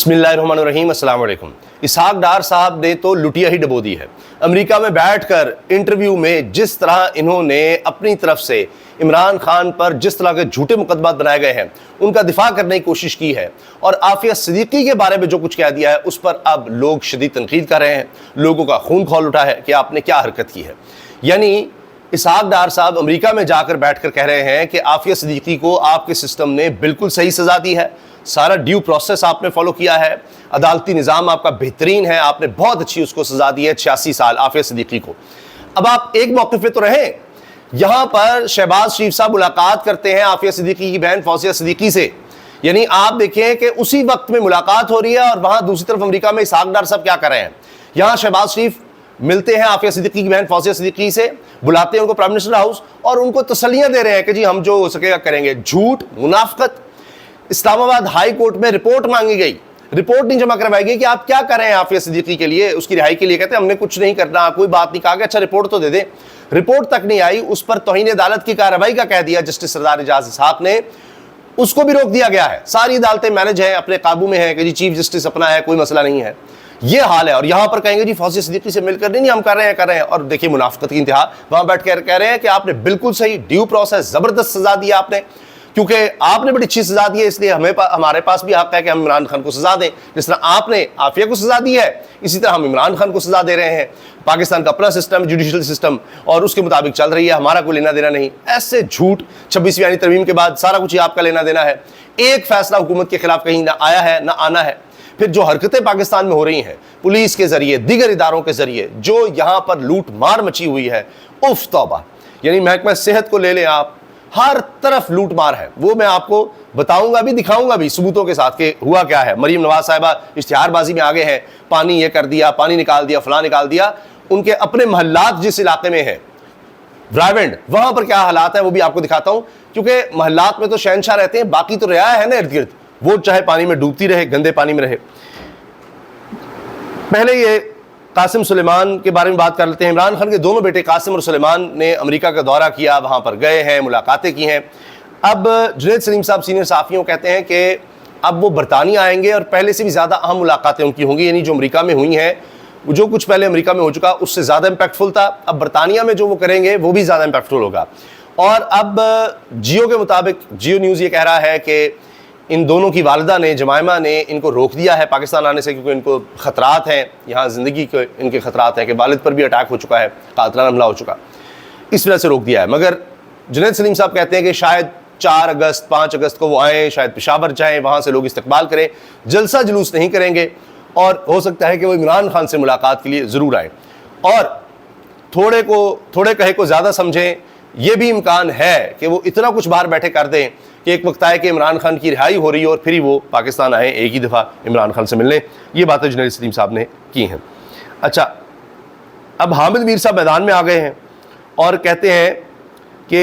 बिस्मिल्लाहिर्रहमानिर्रहीम, अस्सलाम वालेकुम। इसहाक डार साहब ने तो लुटिया ही डबो दी है। अमेरिका में बैठकर इंटरव्यू में जिस तरह इन्होंने अपनी तरफ से इमरान खान पर जिस तरह के झूठे मुकदमात बनाए गए हैं उनका दिफा करने की कोशिश की है, और आफिया सिद्दीकी के बारे में जो कुछ कह दिया है उस पर अब लोग शदीद तनकीद कर रहे हैं। लोगों का खून खौल उठा है कि आपने क्या हरकत की है। यानी इसहाक डार साहब अमेरिका में जाकर बैठकर कह रहे हैं कि आफिया सिद्दीकी को आपके सिस्टम ने बिल्कुल सही सजा दी है, सारा ड्यू प्रोसेस आपने फॉलो किया है, अदालती निज़ाम आपका बेहतरीन है, आपने बहुत अच्छी उसको सजा दी है 86 साल आफिया सिद्दीकी को। अब आप एक मौके पे तो रहें। यहां पर शहबाज शरीफ साहब मुलाकात करते हैं आफिया सिद्दीकी की बहन फौजिया सिद्दीकी से। यानी आप देखें कि उसी वक्त में मुलाकात हो रही है और वहां दूसरी तरफ अमेरिका में इसहाक डार साहब क्या कर रहे हैं। यहां शहबाज शरीफ मिलते हैं आफिया सिद्दीकी की बहन फौजिया सिद्दीकी से, बुलाते हैं उनको प्राइम मिनिस्टर हाउस और उनको तसल्लियां दे रहे हैं कि जी हम जो हो सकेगा करेंगे। झूठ, मुनाफिकत। इस्लामाबाद हाई कोर्ट में रिपोर्ट मांगी गई, रिपोर्ट नहीं जमा करवाई गई कि आप क्या कर रहे हैं आफिया सिद्दीकी के लिए, उसकी रिहाई के लिए। कहते हैं हमने कुछ नहीं करना, कोई बात नहीं। कहा कि अच्छा रिपोर्ट तो दे दें। रिपोर्ट तक नहीं आई, उस पर तौहीन अदालत की कार्रवाई का कह दिया जस्टिस सरदार एजाज इसहाक ने, उसको भी रोक दिया गया है। सारी अदालतें मैनेज हैं, अपने काबू में है कि जी चीफ जस्टिस अपना है, कोई मसला नहीं है। ये हाल है। और यहां पर कहेंगे जी फौजिया सिद्दीकी से मिलकर नहीं हम कर रहे हैं। और देखिए मुनाफिकत की इंतहा। वहां बैठ कर कह रहे हैं कि आपने बिल्कुल सही ड्यू प्रोसेस, जबरदस्त सजा दी आपने, क्योंकि आपने बड़ी अच्छी सजा दी है, इसलिए हमारे पास भी हक है कि हम इमरान खान को सजा दें। जिस तरह आपने आफिया को सजा दी है, इसी तरह हम इमरान खान को सजा दे रहे हैं। पाकिस्तान का अपना सिस्टम, जुडिशल सिस्टम, और उसके मुताबिक चल रही है, हमारा कोई लेना देना नहीं। ऐसे झूठ 26वीं यानी तरमीम के बाद सारा कुछ ही आपका लेना देना है। एक फैसला हुकूमत के खिलाफ कहीं ना आया है ना आना है। फिर जो हरकतें पाकिस्तान में हो रही हैं पुलिस के जरिए, दीगर इदारों के जरिए, जो यहां पर लूट मार मची हुई है, उफ तौबा। यानी महकमा सेहत को ले लें आप, हर तरफ लूट मार है। वो मैं आपको बताऊंगा भी, दिखाऊंगा भी सबूतों के साथ कि हुआ क्या है। मरीम नवाज साहिबा इश्तिहारबाजी में आगे हैं, पानी ये कर दिया, पानी निकाल दिया, फलां निकाल दिया। उनके अपने महल्लात जिस इलाके में है रायवेंड, वहां पर क्या हालात है वो भी आपको दिखाता हूं, क्योंकि महल्लात में तो शहनशाह रहते हैं, बाकी तो रियाया है ना इर्द गिर्द, वो चाहे पानी में डूबती रहे, गंदे पानी में रहे। पहले ये कासिम सुलेमान के बारे में बात कर लेते हैं। इमरान खान के दोनों बेटे कासिम और सुलेमान ने अमेरिका का दौरा किया, वहां पर गए हैं, मुलाकातें की हैं। अब जुनैद सलीम साहब सीनियर सहाफ़ियों कहते हैं कि अब वो बरतानिया आएंगे और पहले से भी ज़्यादा अहम मुलाकातें उनकी होंगी। यानी जो अमेरिका में हुई हैं, जो कुछ पहले अमेरिका में हो चुका उससे ज़्यादा इम्पैक्टफुल था, अब बरतानिया में जो वो करेंगे वो भी ज़्यादा इम्पैक्टफुल होगा। और अब जियो के मुताबिक, जियो न्यूज़ ये कह रहा है कि इन दोनों की वालिदा ने, जमाइमा ने, इनको रोक दिया है पाकिस्तान आने से, क्योंकि इनको ख़तरात हैं, यहाँ ज़िंदगी के इनके ख़तरात हैं कि वालिद पर भी अटैक हो चुका है, कातलाना हमला हो चुका, इस वजह से रोक दिया है। मगर जुनैद सलीम साहब कहते हैं कि शायद 4 अगस्त 5 अगस्त को वो आएँ, शायद पेशावर जाएँ, वहाँ से लोग इस्तकबाल करें, जलसा जुलूस नहीं करेंगे, और हो सकता है कि वो इमरान खान से मुलाकात के लिए ज़रूर आएँ। और थोड़े कहे को ज़्यादा समझें, ये भी इम्कान है कि वो इतना कुछ बाहर बैठे कर दें कि एक वक्त आए कि इमरान खान की रिहाई हो रही है और फिर ही वो पाकिस्तान आए एक ही दफ़ा इमरान खान से मिलने। ये बातें जुनैद सलीम साहब ने की हैं। अच्छा, अब हामिद मीर साहब मैदान में आ गए हैं और कहते हैं कि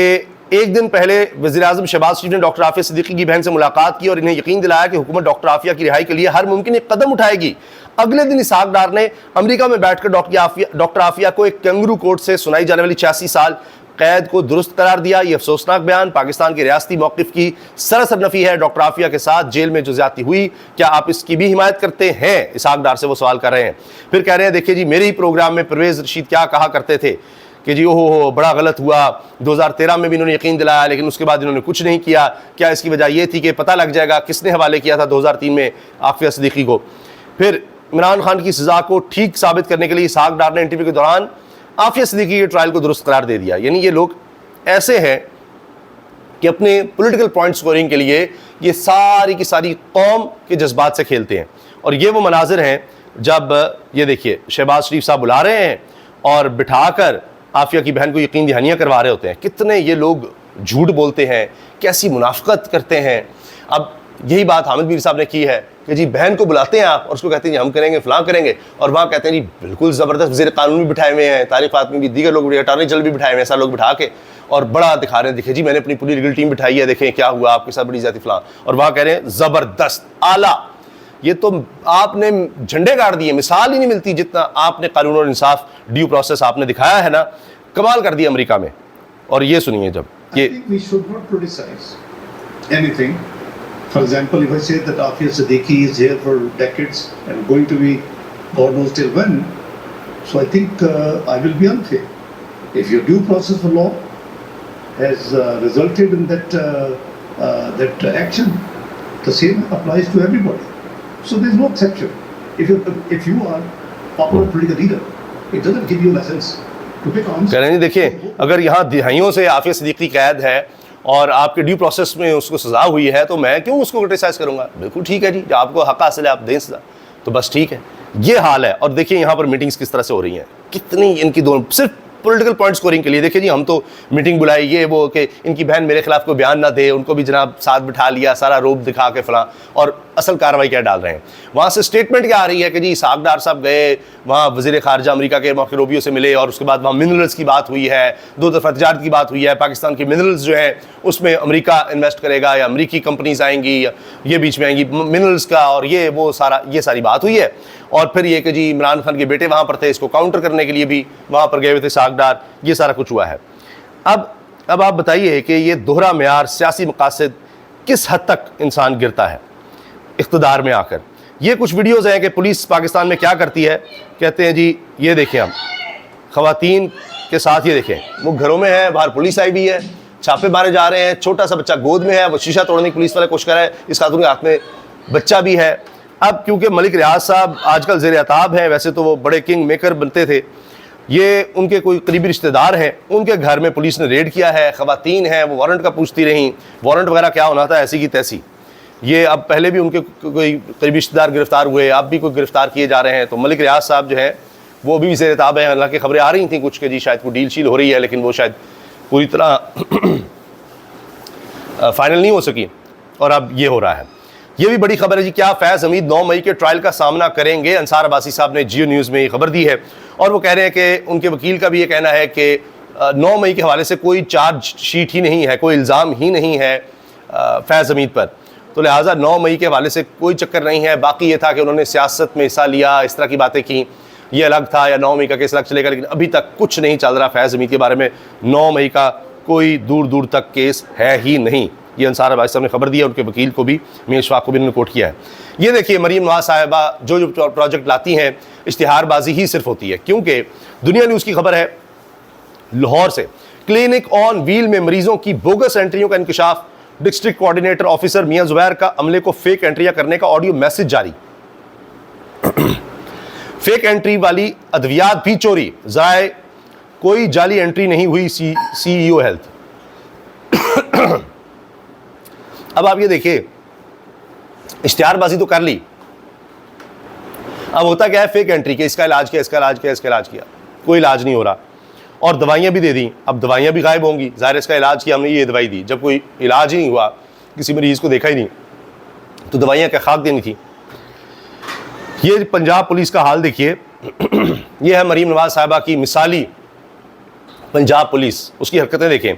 एक दिन पहले वज़ीर-ए-आज़म शहबाज शरीफ ने डॉक्टर आफिया सिद्दीकी की बहन से मुलाकात की और इन्हें यकीन दिलाया कि हुकूमत डॉक्टर आफिया की रिहाई के लिए हर मुमकिन एक कदम उठाएगी। अगले दिन इसहाक डार ने अमेरिका में बैठकर डॉक्टर आफिया को एक कैंगरू कोर्ट से सुनाई जाने वाली 86 साल कैद को दुरुस्त करार दिया। यह अफसोसनाक बयान पाकिस्तान के रियासती मौक़िफ़ की सरासर नफ़ी है। डॉक्टर आफिया के साथ जेल में जो ज़्यादती हुई, क्या आप इसकी भी हिमायत करते हैं? इसहाक डार से वो सवाल कर रहे हैं। फिर कह रहे हैं देखिए जी, मेरे ही प्रोग्राम में परवेज़ रशीद क्या कहा करते थे कि जी ओहो बड़ा गलत हुआ, 2013 में भी इन्होंने यकीन दिलाया लेकिन उसके बाद इन्होंने कुछ नहीं किया। क्या इसकी वजह यह थी कि पता लग जाएगा किसने हवाले किया था 2003 में आफिया सिद्दीकी को। फिर इमरान खान की सज़ा को ठीक साबित करने के लिए इसहाक डार ने इंटरव्यू के दौरान आफिया सिद्दीकी के ट्रायल को दुरुस्त करार दे दिया। यानी ये लोग ऐसे हैं कि अपने पॉलिटिकल पॉइंट स्कोरिंग के लिए ये सारी की सारी कौम के जज्बात से खेलते हैं। और ये वो मनाजिर हैं जब ये देखिए शहबाज शरीफ साहब बुला रहे हैं और बिठाकर आफिया की बहन को यकीन दहानियाँ करवा रहे होते हैं। कितने ये लोग झूठ बोलते हैं, कैसी मुनाफिकत करते हैं। अब यही बात हामिद मीर साहब ने की है कि जी बहन को बुलाते हैं आप और उसको कहते हैं जी हम करेंगे, फलां करेंगे, और वहाँ कहते हैं जी बिल्कुल ज़बरदस्त वज़ीर कानून भी बिठाए हुए हैं, तारिक फातमी भी, दीगर लोग, अटॉर्नी जनरल भी बिठाए हुए हैं, ऐसा लोग बिठा के और बड़ा दिखा रहे हैं, देखिए जी मैंने अपनी पूरी लीगल टीम बिठाई है, देखें क्या हुआ आपके साथ, बड़ी ज़्यादा फलां, और वहाँ कह रहे हैं ज़बरदस्त, आला। ये तो आपने झंडे गाड़ दिए, मिसाल ही नहीं मिलती जितना आपने कानून और इंसाफ ड्यू प्रोसेस आपने दिखाया है ना, कमाल कर दिया अमेरिका में। और ये सुनिए, जब ये For example, if I say that Afia Siddiqui is here for decades and going to be God knows till when, so I think I will be unfair. If your due process for law has resulted in that action, the same applies to everybody. So there is no exception. If you are popular political leader, it doesn't give you license to pick arms. कह रहे हैं देखिए, अगर यहाँ दिहाइयों से आफिया सिद्दीकी कैद है और आपके ड्यू प्रोसेस में उसको सजा हुई है तो मैं क्यों उसको क्रिटिसाइज करूंगा? बिल्कुल ठीक है जी, जब आपको हक हासिल है आप दें सजा, तो बस ठीक है। ये हाल है। और देखिए यहाँ पर मीटिंग्स किस तरह से हो रही हैं, कितनी इनकी दोनों सिर्फ पॉलिटिकल पॉइंट स्कोरिंग के लिए। देखिए जी, हम तो मीटिंग बुलाई ये वो कि इनकी बहन मेरे खिलाफ कोई बयान ना दे, उनको भी जनाब साथ बिठा लिया, सारा रूप दिखा के फला, और असल कार्रवाई क्या डाल रहे हैं। वहाँ से स्टेटमेंट क्या आ रही है कि जी इसहाक डार साहब गए वहाँ वज़ीर ख़ारजा अमेरिका के मार्को रूबियो से मिले और उसके बाद वहाँ मिनरल्स की बात हुई है, दो दफ़ा तजारत की बात हुई है, पाकिस्तान की मिनरल्स जो हैं उसमें अमेरिका इन्वेस्ट करेगा या अमेरिकी कंपनीज आएंगी, ये बीच में आएंगी मिनरल्स का, और ये वो सारा ये सारी बात हुई है। और फिर ये कि जी इमरान खान के बेटे वहाँ पर थे, इसको काउंटर करने के लिए भी वहाँ पर गए हुए थे इसहाक डार, ये सारा कुछ हुआ है। अब आप बताइए कि ये दोहरा मेयार सियासी मकासद किस हद तक इंसान गिरता है इख्तिदार में आकर। ये कुछ वीडियोज़ हैं कि पुलिस पाकिस्तान में क्या करती है। कहते हैं जी ये देखें, हम ख़वातीन के साथ ये देखें, वो घरों में है, बाहर पुलिस आई हुई है, छापे मारे जा रहे हैं, छोटा सा बच्चा गोद में है, वो शीशा तोड़ने की पुलिस वाले कोशिश कर रहे हैं, इस खातून के हाथ में बच्चा भी है। अब क्योंकि मलिक रियाज साहब आजकल ज़ेर अताब हैं, वैसे तो वो बड़े किंग मेकर बनते थे, ये उनके कोई करीबी रिश्तेदार हैं, उनके घर में पुलिस ने रेड किया है, ख़वातीन हैं, वो वारंट का पूछती रहीं, वारंट वगैरह क्या होना था ऐसी की तैसी। ये अब पहले भी उनके कोई करीबी रिश्तेदार गिरफ्तार हुए, अब भी कोई गिरफ्तार किए जा रहे हैं। तो मलिक रियाज साहब जो है वो भी ज़ेर ताब है। हालांकि खबरें आ रही थी कुछ कि जी शायद कोई डील शील हो रही है, लेकिन वो शायद पूरी तरह फाइनल नहीं हो सकी और अब ये हो रहा है। ये भी बड़ी खबर है जी, क्या फैज़ हमीद 9 मई के ट्रायल का सामना करेंगे? अंसार अब्बासी साहब ने जियो न्यूज़ में ये खबर दी है और वो कह रहे हैं कि उनके वकील का भी ये कहना है कि 9 मई के हवाले से कोई चार्ज शीट ही नहीं है, कोई इल्ज़ाम ही नहीं है फैज़ हमीद पर, तो लिहाजा 9 मई के हवाले से कोई चक्कर नहीं है। बाकी ये था कि उन्होंने सियासत में हिस्सा लिया, इस तरह की बातें की, ये अलग था, या 9 मई का केस अलग चलेगा, लेकिन अभी तक कुछ नहीं चल रहा फैज़ हमीद के बारे में। 9 मई का कोई दूर दूर तक केस है ही नहीं। ये अंसार अब्बासी साहब ने खबर दी है, उनके वकील को भी, मियां इशफाक को भी उन्होंने कोट किया है। ये देखिए मरीम नवाज साहिबा जो प्रोजेक्ट लाती हैं इश्तिहारबाजी ही सिर्फ होती है, क्योंकि दुनिया न्यूज़ की खबर है लाहौर से, क्लिनिक ऑन व्हील में मरीजों की बोगस एंट्रियों का इंकशाफ, डिस्ट्रिक्ट कोऑर्डिनेटर ऑफिसर मियां जुबैर का अमले को फेक एंट्रियां करने का ऑडियो मैसेज जारी। फेक एंट्री वाली अद्वियात भी चोरी, ज़ाय कोई जाली एंट्री नहीं हुई सीईओ हेल्थ। अब आप ये देखिए, इश्तिहारबाजी तो कर ली, अब होता क्या है फेक एंट्री के, इसका इलाज किया, इसका इलाज किया, इसका इलाज किया, कोई इलाज नहीं हो रहा, और दवाइयाँ भी दे दी, अब दवाइयाँ भी गायब होंगी। ज़ाहिर इसका इलाज किया हमने, ये दवाई दी, जब कोई इलाज ही नहीं हुआ, किसी मरीज़ को देखा ही नहीं, तो दवाइयाँ क्या खाक देनी थी। ये पंजाब पुलिस का हाल देखिए, ये है मरीम नवाज साहिबा की मिसाली पंजाब पुलिस, उसकी हरकतें देखें।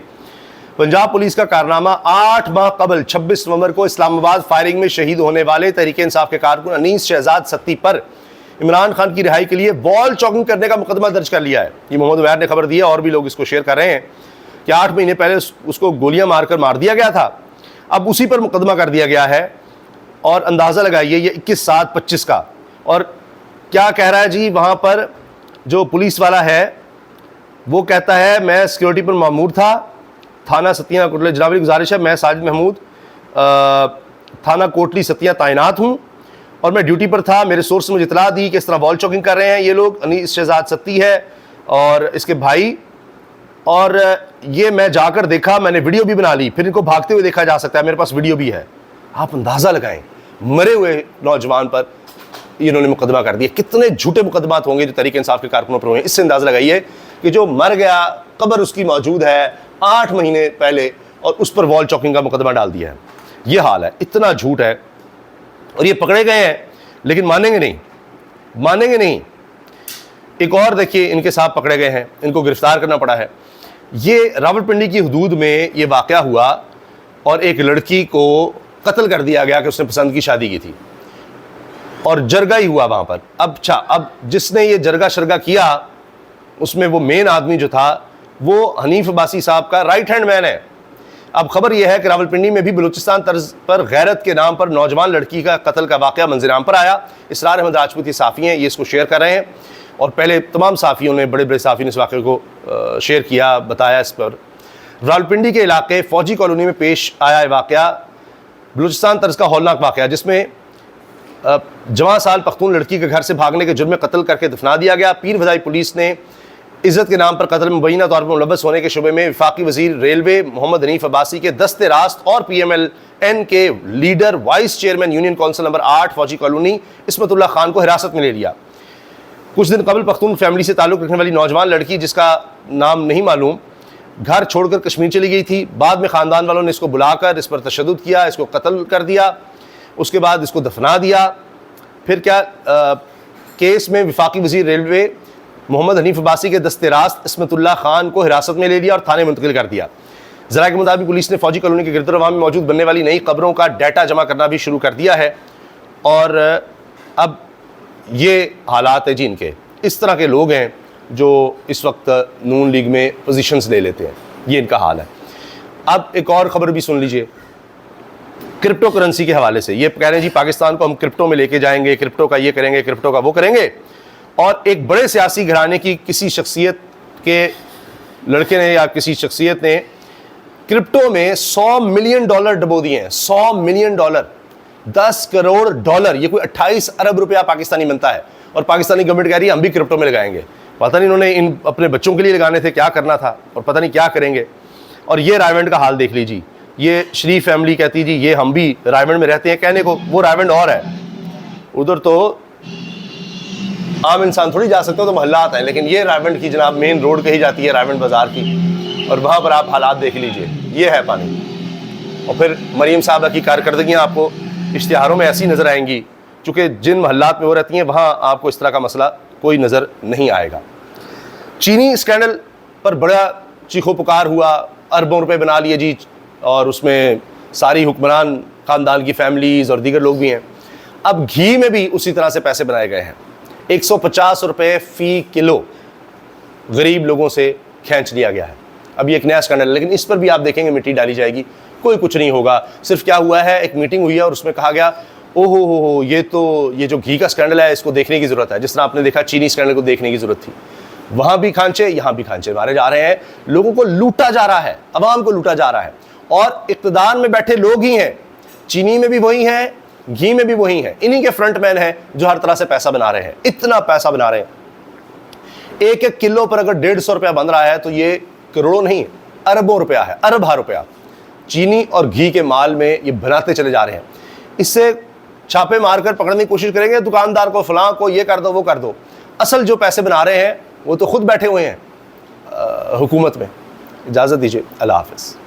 पंजाब पुलिस का कारनामा, 8 माह कबल 26 नवंबर को इस्लामाबाद फायरिंग में शहीद होने वाले तहरीके इंसाफ के कारकुन अनीस शहजाद सत्ती पर इमरान खान की रिहाई के लिए वॉल चौकिंग करने का मुकदमा दर्ज कर लिया है। ये मोहम्मद उमैर ने खबर दी है और भी लोग इसको शेयर कर रहे हैं कि 8 महीने पहले उसको गोलियां मारकर मार दिया गया था, अब उसी पर मुकदमा कर दिया गया है। और अंदाज़ा लगाइए ये 21/7/25 का, और क्या कह रहा है जी वहाँ पर जो पुलिस वाला है, वो कहता है मैं सिक्योरिटी पर मामूर था, थाना सतिया कोटली, जनाब गुजारिश है मैं साजिद महमूद थाना कोटली सतिया तैनात हूँ और मैं ड्यूटी पर था, मेरे सोर्स ने मुझे इतला दी कि इस तरह वॉल चौकिंग कर रहे हैं ये लोग, अनीस शहजाद सत्ती है और इसके भाई, और ये मैं जाकर देखा, मैंने वीडियो भी बना ली, फिर इनको भागते हुए देखा जा सकता है, मेरे पास वीडियो भी है। आप अंदाज़ा लगाएं, मरे हुए नौजवान पर इन्होंने मुकदमा कर दिया। कितने झूठे मुकदमात होंगे जो तहरीक इंसाफ के कारकुनों पर हुए, इससे अंदाज़ा लगाइए कि जो मर गया कब्र उसकी मौजूद है 8 महीने पहले और उस पर वॉल चौकिंग का मुकदमा डाल दिया है। ये हाल है, इतना झूठ है। और ये पकड़े गए हैं लेकिन मानेंगे नहीं, मानेंगे नहीं। एक और देखिए, इनके साथ पकड़े गए हैं, इनको गिरफ्तार करना पड़ा है। ये रावलपिंडी की हदूद में ये वाक़या हुआ और एक लड़की को कत्ल कर दिया गया कि उसने पसंद की शादी की थी और जरगा ही हुआ वहाँ पर। अब जिसने ये जरगा शरगा किया उसमें वो मेन आदमी जो था वो हनीफ अब्बासी साहब का राइट हैंड मैन है। अब खबर यह है कि रावलपिंडी में भी बलूचिस्तान तर्ज पर गैरत के नाम पर नौजवान लड़की का कत्ल का वाक़या मंजराम पर आया। इसरार अहमद राजपूत ये साफ़ी हैं, ये इसको शेयर कर रहे हैं और पहले तमाम साफ़ियों ने, बड़े बड़े साफ़ी ने इस वाक़े को शेयर किया, बताया इस पर। रावलपिंडी के इलाके फ़ौजी कॉलोनी में पेश आया वाक़या बलूचिस्तान तर्ज का हौलनाक वाक़या, जिसमें जवां साल पख्तून लड़की के घर से भागने के जुर्म में कत्ल करके दफना दिया गया। पीर भदाई पुलिस ने इज़्ज़त के नाम पर कत्ल में मुबैना तौर पर मुलव्वस होने के शुबे में वफाकी वज़ीर रेलवे मोहम्मद हनीफ अब्बासी के दस्ते रास्त और PMLN के leader vice chairman union council number 8 फ़ौजी कॉलोनी इस्मतुल्लाह खान को हिरासत में ले लिया। कुछ दिन कबल पख्तून फैमिली से ताल्लुक़ रखने वाली नौजवान लड़की, जिसका नाम नहीं मालूम, घर छोड़कर कश्मीर चली गई थी। बाद में ख़ानदान वालों ने इसको बुलाकर इस पर तशद्दुद किया, इसको कत्ल कर दिया, उसके बाद इसको दफना दिया। फिर क्या केस में वफाकी वज़ीर रेलवे मोहम्मद हनीफ अब्बासी के दस्ते रास्त इस्मतुल्लाह खान को हिरासत में ले लिया और थाने मुंतकिल कर दिया। ज़रा के मुताबिक पुलिस ने फ़ौजी कॉलोनी के गिरदोरवा में मौजूद बनने वाली नई कब्रों का डाटा जमा करना भी शुरू कर दिया है और अब ये हालात है जी इनके। इस तरह के लोग हैं जो इस वक्त नून लीग में पोजीशंस ले लेते हैं, ये इनका हाल है। अब एक और ख़बर भी सुन लीजिए क्रिप्टो करेंसी के हवाले से। ये कह रहे हैं जी पाकिस्तान को हम क्रिप्टो में लेके जाएंगे, क्रिप्टो का ये करेंगे, क्रिप्टो का वो करेंगे। और एक बड़े सियासी घराने की किसी शख्सियत के लड़के ने या किसी शख्सियत ने क्रिप्टो में $100 मिलियन डबो दिए हैं। $100 मिलियन, $10 करोड़। ये कोई 28 अरब रुपया पाकिस्तानी बनता है और पाकिस्तानी गवर्नमेंट कह रही है हम भी क्रिप्टो में लगाएंगे। पता नहीं इन्होंने इन अपने बच्चों के लिए लगाने थे, क्या करना था और पता नहीं क्या करेंगे। और ये रायवंड का हाल देख लीजिए। ये शरीफ फैमिली कहती जी ये हम भी रायवंड में रहते हैं, कहने को वो रायवंड और है, उधर तो आम इंसान थोड़ी जा सकते हो, तो मोहल्लात हैं, लेकिन ये रायवंड की जनाब मेन रोड कही जाती है रायवंड बाज़ार की, और वहाँ पर आप हालात देख लीजिए, ये है पानी। और फिर मरीम साहबा की कारकर्दगियाँ आपको इश्तिहारों में ऐसी नज़र आएंगी, चूँकि जिन मोहल्लात में वो रहती हैं वहाँ आपको इस तरह का मसला कोई नज़र नहीं आएगा। चीनी स्कैंडल पर बड़ा चीखो पुकार हुआ, अरबों रुपए बना लिए जी, और उसमें सारी हुक्मरान ख़ानदान की फैमिलीज़ और दीगर लोग भी हैं। अब घी में भी उसी तरह से पैसे बनाए गए हैं। 150 रुपये फ़ी किलो गरीब लोगों से खींच लिया गया है। अब ये एक नया स्कैंडल है, लेकिन इस पर भी आप देखेंगे मिट्टी डाली जाएगी, कोई कुछ नहीं होगा। सिर्फ क्या हुआ है, एक मीटिंग हुई है और उसमें कहा गया ओहो हो ये जो घी का स्कैंडल है इसको देखने की ज़रूरत है। जिस तरह आपने देखा चीनी स्कैंडल को देखने की ज़रूरत थी, वहाँ भी खांचे यहाँ भी खांचे मारे जा रहे हैं। लोगों को लूटा जा रहा है, अवाम को लूटा जा रहा है, और इक़्तिदार में बैठे लोग ही हैं। चीनी में भी वही हैं, घी में भी वही हैं, इन्हीं के फ्रंटमैन हैं जो हर तरह से पैसा बना रहे हैं। इतना पैसा बना रहे हैं, एक एक किलो पर अगर 150 रुपया बन रहा है तो ये करोड़ों नहीं अरबों रुपया है, अरब रुपया चीनी और घी के माल में ये बनाते चले जा रहे हैं। इससे छापे मारकर पकड़ने की कोशिश करेंगे दुकानदार को, फलां को, ये कर दो वो कर दो। असल जो पैसे बना रहे हैं वो तो खुद बैठे हुए हैं हुकूमत में। इजाज़त दीजिए, अल्लाह हाफ़िज़।